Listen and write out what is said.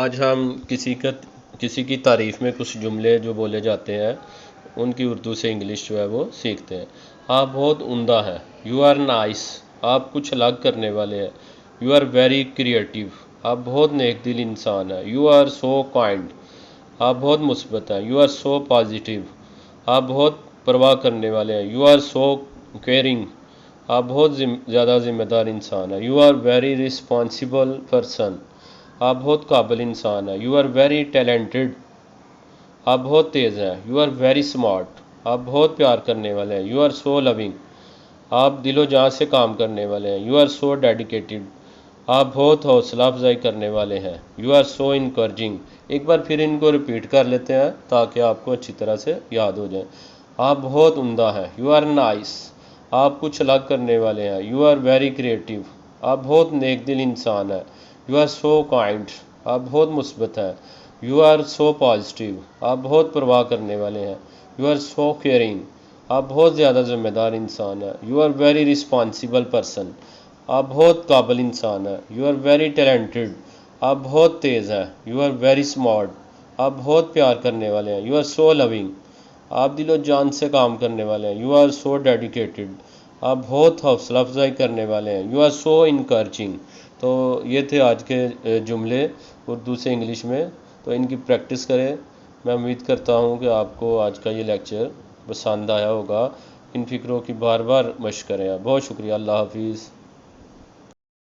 آج ہم کسی کی تعریف میں کچھ جملے جو بولے جاتے ہیں ان کی اردو سے انگلش جو ہے وہ سیکھتے ہیں۔ آپ بہت عمدہ ہیں، یو آر نائس، آپ کچھ الگ کرنے والے ہیں۔ یو آر ویری کریٹیو، آپ بہت نیک دل انسان ہیں۔ یو آر سو کائنڈ، آپ بہت مثبت ہیں۔ یو آر سو پازیٹیو، آپ بہت پرواہ کرنے والے ہیں۔ یو آر سو کیئرنگ، آپ بہت زیادہ ذمہ دار انسان ہیں۔ You are very responsible person, آپ بہت قابل انسان ہیں۔ یو آر ویری ٹیلنٹڈ، آپ بہت تیز ہیں۔ یو آر ویری اسمارٹ، آپ بہت پیار کرنے والے ہیں۔ یو آر سو لونگ، آپ دل و جان سے کام کرنے والے ہیں۔ یو آر سو ڈیڈیکیٹڈ، آپ بہت حوصلہ افزائی کرنے والے ہیں۔ You are so encouraging. ایک بار پھر ان کو ریپیٹ کر لیتے ہیں تاکہ آپ کو اچھی طرح سے یاد ہو جائے۔ آپ بہت عمدہ ہیں، یو آر نائس، آپ کچھ الگ کرنے والے ہیں۔ یو آر ویری کریٹیو، آپ بہت نیک دل انسان ہیں۔ یو آر سو کائنڈ، آپ بہت مثبت ہیں۔ یو آر سو پازیٹیو، آپ بہت پرواہ کرنے والے ہیں۔ یو آر سو کیئرنگ، آپ بہت زیادہ ذمہ دار انسان ہیں۔ You are very responsible person, آپ بہت قابل انسان ہیں۔ یو آر ویری ٹیلنٹڈ، آپ بہت تیز ہیں۔ یو آر ویری اسمارٹ، آپ بہت پیار کرنے والے ہیں۔ یو آر سو لونگ، آپ دل و جان سے کام کرنے والے ہیں۔ یو آر سو ڈیڈیکیٹڈ، آپ بہت حوصلہ افزائی کرنے والے ہیں۔ You are so encouraging. تو یہ تھے آج کے جملے اردو سے انگلش میں، تو ان کی پریکٹس کریں۔ میں امید کرتا ہوں کہ آپ کو آج کا یہ لیکچر پسند آیا ہوگا۔ ان فکروں کی بار بار مشق کریں۔ بہت شکریہ، اللہ حافظ۔